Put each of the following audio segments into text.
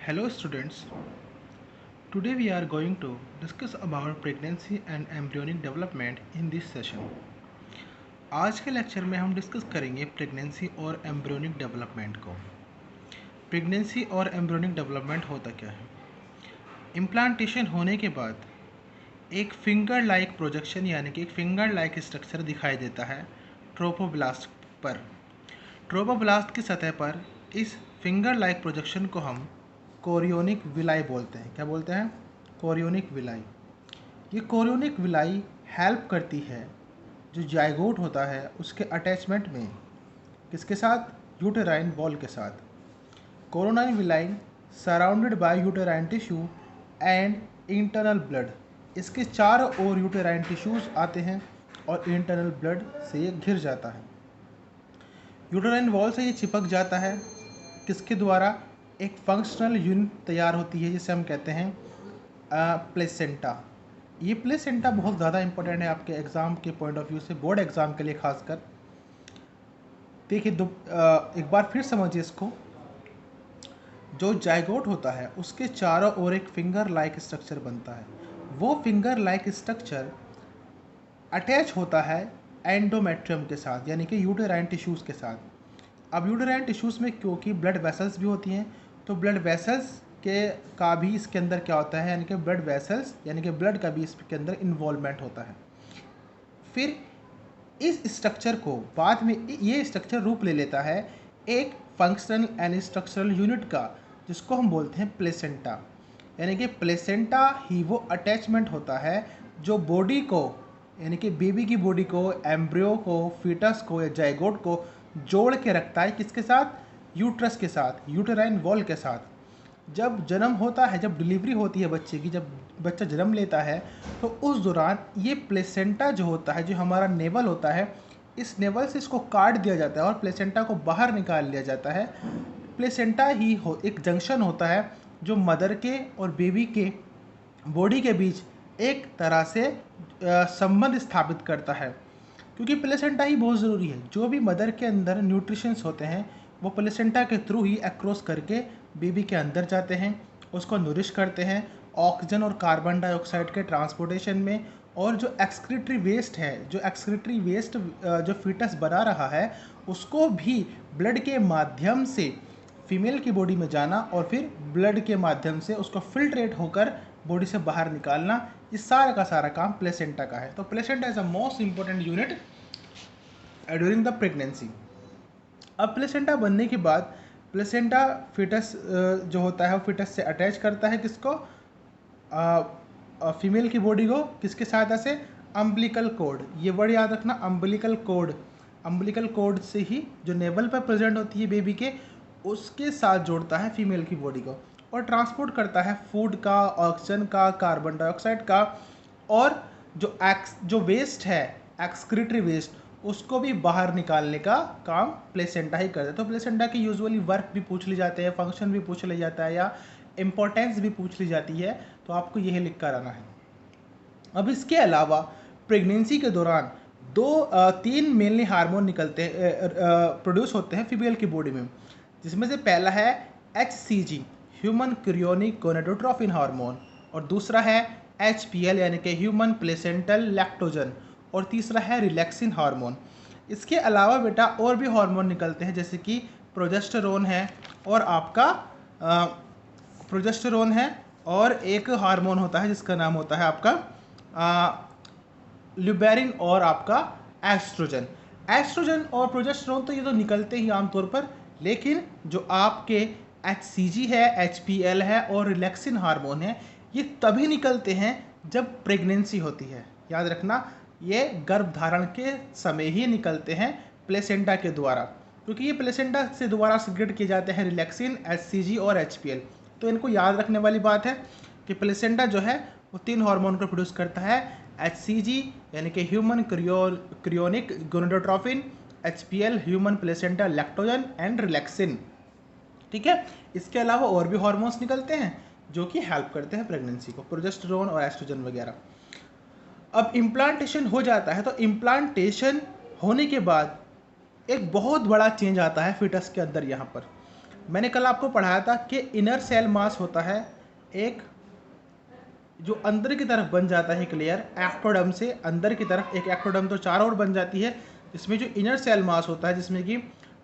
Hello students, today we are going to discuss about pregnancy and embryonic development in this session. आज के lecture में हम discuss करेंगे pregnancy और embryonic development को। प्रेगनेंसी और एम्ब्रियोनिक डेवलपमेंट होता क्या है? इम्प्लांटेशन होने के बाद एक फिंगर लाइक प्रोजेक्शन यानी कि एक फिंगर लाइक स्ट्रक्चर दिखाई देता है ट्रोपोब्लास्ट पर। ट्रोपोब्लास्ट की सतह पर इस फिंगर लाइक प्रोजेक्शन को हम कोरियोनिक विलाई बोलते हैं। क्या बोलते हैं? Chorionic villi. ये कोरियोनिक विलाई हेल्प करती है जो जाइगोट होता है उसके अटैचमेंट में, किसके साथ? यूटेराइन वॉल के साथ। Chorionic villi surrounded by uterine tissue and internal blood. इसके चारों ओर यूटेराइन टिश्यूज आते हैं और इंटरनल ब्लड से ये घिर जाता है। यूटेराइन वॉल से ये चिपक जाता है, किसके द्वारा? एक फंक्शनल यूनिट तैयार होती है जिसे हम कहते हैं प्लेसेंटा। ये प्लेसेंटा बहुत ज़्यादा इंपॉर्टेंट है आपके एग्ज़ाम के पॉइंट ऑफ व्यू से, बोर्ड एग्ज़ाम के लिए खासकर। देखिए एक बार फिर समझिए इसको। जो जाइगोट होता है उसके चारों ओर एक फिंगर लाइक स्ट्रक्चर बनता है। वो फिंगर लाइक स्ट्रक्चर अटैच होता है एंडोमेट्रियम के साथ यानी कि यूटेराइन टिश्यूज़ के साथ। अब यूटेराइन टिश्यूज़ में क्योंकि ब्लड वेसल्स भी होती हैं, तो ब्लड वेसल्स के का भी इसके अंदर क्या होता है, यानी कि ब्लड वेसल्स यानी कि ब्लड का भी इसके अंदर इन्वॉल्वमेंट होता है। फिर इस स्ट्रक्चर को बाद में ये स्ट्रक्चर रूप ले लेता है एक फंक्शनल एंड स्ट्रक्चरल यूनिट का, जिसको हम बोलते हैं प्लेसेंटा। यानी कि प्लेसेंटा ही वो अटैचमेंट होता है जो बॉडी को, यानी कि बेबी की बॉडी को, एम्ब्रियो को, फीटस को या जाइगोट को जोड़ के रखता है, किसके साथ? यूट्रस के साथ, यूटेराइन वॉल के साथ। जब जन्म होता है, जब डिलीवरी होती है बच्चे की, जब बच्चा जन्म लेता है, तो उस दौरान ये प्लेसेंटा जो होता है, जो हमारा नेवल होता है, इस नेवल से इसको काट दिया जाता है और प्लेसेंटा को बाहर निकाल लिया जाता है। प्लेसेंटा ही एक जंक्शन होता है जो मदर के और बेबी के बॉडी के बीच एक तरह से संबंध स्थापित करता है, क्योंकि प्लेसेंटा ही बहुत ज़रूरी है। जो भी मदर के अंदर न्यूट्रिशंस होते हैं वो प्लेसेंटा के थ्रू ही अक्रॉस करके बेबी के अंदर जाते हैं, उसको नरिश करते हैं ऑक्सीजन और कार्बन डाइऑक्साइड के ट्रांसपोर्टेशन में। और जो एक्सक्रीटरी वेस्ट है, जो एक्सक्रीटरी वेस्ट जो फीटस बना रहा है, उसको भी ब्लड के माध्यम से फीमेल की बॉडी में जाना और फिर ब्लड के माध्यम से उसको फिल्ट्रेट होकर बॉडी से बाहर निकालना, इस सारा का सारा काम प्लेसेंटा का है। तो placenta is a most important unit during the pregnancy. अब प्लेसेंटा बनने के बाद प्लेसेंटा फीटस जो होता है वो फीटस से अटैच करता है, किसको? फीमेल की बॉडी को, किसके सहायता से? Umbilical cord. ये वर्ड याद रखना, अम्बिलिकल कोड। अम्बिलिकल कोड से ही जो नेवल पर प्रेजेंट होती है बेबी के, उसके साथ जोड़ता है फीमेल की बॉडी को और ट्रांसपोर्ट करता है फूड का, ऑक्सीजन का, कार्बन डाइऑक्साइड का। और जो वेस्ट है, एक्सक्रीटरी वेस्ट, उसको भी बाहर निकालने का काम प्लेसेंटा ही करता है। तो प्लेसेंटा की यूजुअली वर्क भी पूछ ली जाते हैं, फंक्शन भी पूछ लिया जाता है या इम्पोर्टेंस भी पूछ ली जाती है, तो आपको यही लिख कर आना है। अब इसके अलावा प्रेगनेंसी के दौरान तीन मेनली हार्मोन निकलते हैं, प्रोड्यूस होते हैं फीमेल की बॉडी में, जिसमें से पहला है HCG, ह्यूमन क्रियोनिक गोनेडोट्रोफिन हार्मोन, और दूसरा है HPL यानी कि ह्यूमन प्लेसेंटल लैक्टोजन, और तीसरा है रिलैक्सिन हार्मोन। इसके अलावा बेटा और भी हार्मोन निकलते हैं, जैसे कि प्रोजेस्टेरोन है और आपका प्रोजेस्टेरोन है, और एक हार्मोन होता है जिसका नाम होता है आपका ल्यूबेरिन और आपका एस्ट्रोजन। एस्ट्रोजन और प्रोजेस्टेरोन तो ये तो निकलते ही आमतौर पर, लेकिन जो आपके HCG है, HPL है और रिलैक्सिन हार्मोन है, ये तभी निकलते हैं जब प्रेगनेंसी होती है। याद रखना, ये गर्भधारण के समय ही निकलते हैं प्लेसेंटा के द्वारा, क्योंकि ये प्लेसेंटा से दोबारा सिक्रेट किए जाते हैं रिलैक्सिन, HCG और HPL। तो इनको याद रखने वाली बात है कि प्लेसेंटा जो है वो तीन हार्मोन को प्रोड्यूस करता है, HCG यानी कि human क्रियोनिक gonadotrophin, HPL human placenta lactogen and relaxin. ठीक है, इसके अलावा और भी हार्मोन्स निकलते हैं जो कि हेल्प करते हैं प्रेगनेंसी को, प्रोजेस्टेरोन और एस्ट्रोजन वगैरह। अब इम्प्लांटेशन हो जाता है, तो इम्प्लांटेशन होने के बाद एक बहुत बड़ा चेंज आता है फीटस के अंदर। यहाँ पर मैंने कल आपको पढ़ाया था कि इनर सेल मास होता है एक जो अंदर की तरफ बन जाता है एक लेयर एक्टोडर्म से, अंदर की तरफ एक एक्टोडर्म तो चारों ओर बन जाती है, इसमें जो इनर सेल मास होता है जिसमें कि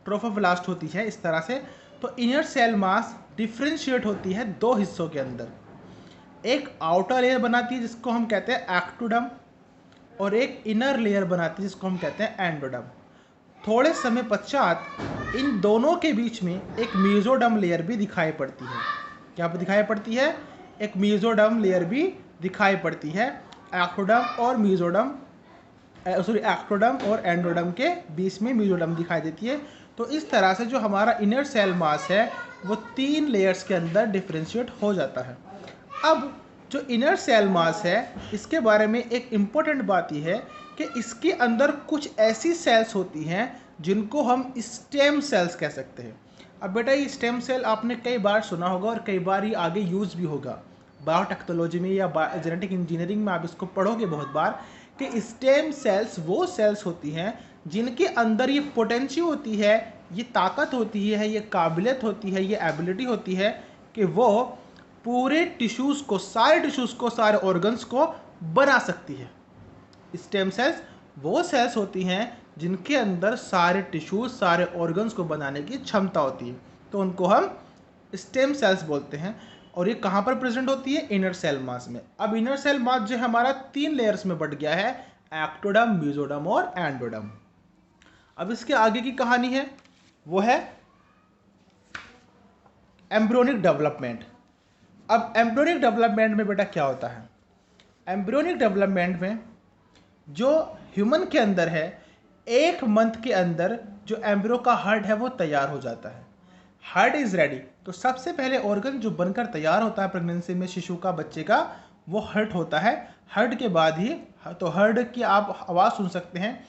ट्रोफोब्लास्ट होती है इस तरह से। तो इनर सेल मास डिफ्रेंशिएट होती है दो हिस्सों के अंदर, एक आउटर लेयर बनाती है जिसको हम कहते हैं एक्टोडर्म, और एक इनर लेयर बनाती है जिसको हम कहते हैं एंडोडर्म। थोड़े समय पश्चात इन दोनों के बीच में एक मेसोडर्म लेयर भी दिखाई पड़ती है। क्या दिखाई पड़ती है? एक मेसोडर्म लेयर भी दिखाई पड़ती है। एक्टोडर्म और मेसोडर्म एक्टोडर्म और एंडोडर्म के बीच में मेसोडर्म दिखाई देती है। तो इस तरह से जो हमारा इनर सेल मास है वो 3 लेयर्स के अंदर डिफ्रेंशिएट हो जाता है। अब जो इनर सेल मास है इसके बारे में एक इम्पोर्टेंट बात यह है कि इसके अंदर कुछ ऐसी सेल्स होती हैं जिनको हम स्टेम सेल्स कह सकते हैं। अब बेटा ये स्टेम सेल आपने कई बार सुना होगा और कई बार ये आगे यूज भी होगा बायोटेक्नोलॉजी में या जेनेटिक इंजीनियरिंग में, आप इसको पढ़ोगे बहुत बार कि स्टेम सेल्स वो सेल्स होती हैं जिनके अंदर ये पोटेंशियल होती है, ये ताकत होती है, ये काबिलियत होती है, ये एबिलिटी होती है कि वो पूरे टिश्यूज़ को, सारे टिश्यूज़ को, सारे ऑर्गन्स को बना सकती है। स्टेम सेल्स वो सेल्स होती हैं जिनके अंदर सारे टिश्यूज़, सारे ऑर्गन्स को बनाने की क्षमता होती है, तो उनको हम स्टेम सेल्स बोलते हैं। और ये कहाँ पर प्रेजेंट होती है? इनर सेल मास में। अब इनर सेल मास जो हमारा 3 लेयर्स में बट गया है, एक्टोडर्म, मेसोडर्म और एंडोडर्म। अब इसके आगे की कहानी है वो है एम्ब्रियोनिक डेवलपमेंट। अब एम्ब्रियोनिक डेवलपमेंट में बेटा क्या होता है? एम्ब्रियोनिक डेवलपमेंट में जो ह्यूमन के अंदर है, 1 मंथ के अंदर जो एम्ब्रियो का हार्ट है वो तैयार हो जाता है। हार्ट इज रेडी, तो सबसे पहले ऑर्गन जो बनकर तैयार होता है प्रेगनेंसी में शिशु का, बच्चे का, वो हार्ट होता है। हार्ट के बाद ही तो हार्ट की आप आवाज़ सुन सकते हैं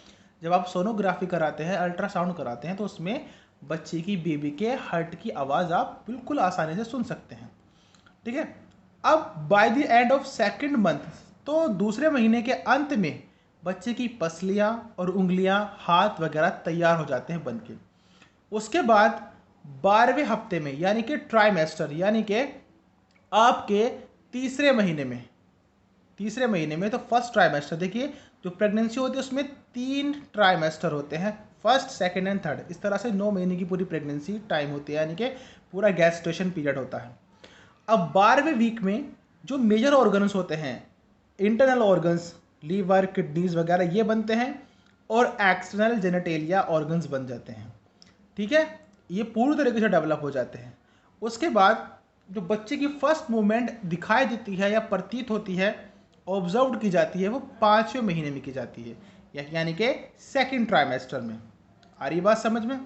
जब आप सोनोग्राफी कराते हैं, अल्ट्रासाउंड कराते हैं, तो उसमें बच्चे की, बेबी के हार्ट की आवाज़ आप बिल्कुल आसानी से सुन सकते हैं। ठीक है। अब by the end of 2nd month, तो दूसरे महीने के अंत में बच्चे की पसलियाँ और उंगलियाँ, हाथ वगैरह तैयार हो जाते हैं बन के। उसके बाद 12वें हफ्ते में, यानी कि ट्राइमेस्टर, यानी कि आपके तीसरे महीने में, तो फर्स्ट ट्राइमेस्टर, देखिए जो प्रेगनेंसी होती है उसमें 3 ट्राइमेस्टर होते हैं, 1st, 2nd एंड 3rd। इस तरह से 9 महीने की पूरी प्रेगनेंसी टाइम होती है, यानी कि पूरा गेस्टेशन पीरियड होता है। अब 12वें वीक में जो मेजर ऑर्गन्स होते हैं, इंटरनल ऑर्गन्स, लीवर, किडनीज वगैरह, ये बनते हैं और एक्सटर्नल जेनेटेलिया ऑर्गन्स बन जाते हैं। ठीक है, ये पूरी तरीके से डेवलप हो जाते हैं। उसके बाद जो बच्चे की फर्स्ट मूवमेंट दिखाई देती है या प्रतीत होती है, ऑब्जर्व की जाती है, वो 5वें महीने में की जाती है, यानी कि 2nd ट्राइमेस्टर में। आ रही बात समझ में?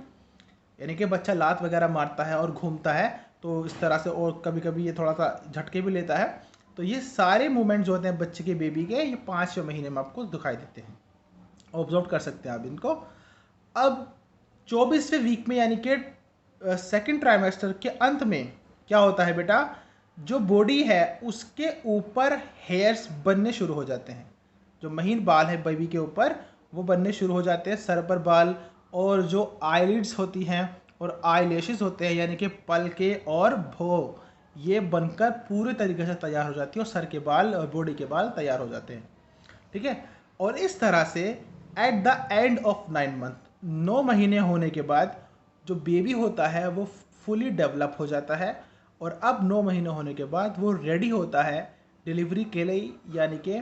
यानी कि बच्चा लात वगैरह मारता है और घूमता है, तो इस तरह से, और कभी कभी ये थोड़ा सा झटके भी लेता है, तो ये सारे मूवमेंट जो होते हैं बच्चे के, बेबी के, ये 5वें महीने में आपको दिखाई देते हैं। ऑब्जर्व कर सकते हैं आप इनको। अब 24वें वीक में, यानी कि 2nd ट्राइमेस्टर के अंत में क्या होता है बेटा? जो बॉडी है उसके ऊपर हेयर्स बनने शुरू हो जाते हैं। जो महीन बाल है बेबी के ऊपर वो बनने शुरू हो जाते हैं, सर पर बाल, और जो आईलिड्स होती हैं और आईलैशेस होते हैं, यानी कि पलके और भौं, ये बनकर पूरे तरीके से तैयार हो जाती है और सर के बाल और बॉडी के बाल तैयार हो जाते हैं। ठीक है। और इस तरह से at the end of 9 month, 9 महीने होने के बाद जो बेबी होता है वो फुली डेवलप हो जाता है, और अब 9 महीने होने के बाद वो रेडी होता है डिलीवरी के लिए, यानी कि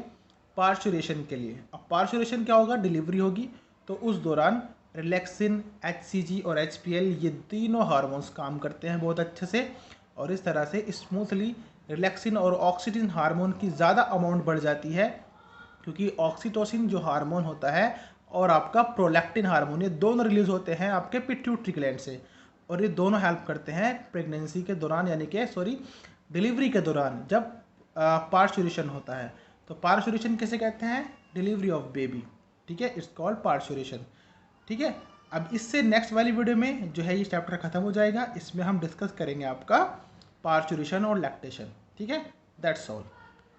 पार्चुरेशन के लिए। अब पार्चुरेशन क्या होगा? डिलीवरी होगी, तो उस दौरान रिलैक्सिन, HCG और HPL, ये तीनों हार्मोन्स काम करते हैं बहुत अच्छे से, और इस तरह से स्मूथली रिलैक्सिन और ऑक्सीटोसिन हार्मोन की ज़्यादा अमाउंट बढ़ जाती है, क्योंकि ऑक्सीटोसिन जो हार्मोन होता है और आपका प्रोलैक्टिन हार्मोन, ये दोनों रिलीज होते हैं आपके पिट्यूटरी ग्लैंड से, और ये दोनों हेल्प करते हैं प्रेगनेंसी के दौरान, यानी कि डिलीवरी के दौरान, जब पार्चुरेशन होता है। तो पार्चुरेशन किसे कहते हैं? Delivery of baby. ठीक है, इट्स कॉल्ड पार्चुरेशन। ठीक है। अब इससे नेक्स्ट वाली वीडियो में जो है ये चैप्टर खत्म हो जाएगा, इसमें हम डिस्कस करेंगे आपका पार्चुरेशन और लैक्टेशन। ठीक है, दैट्स ऑल।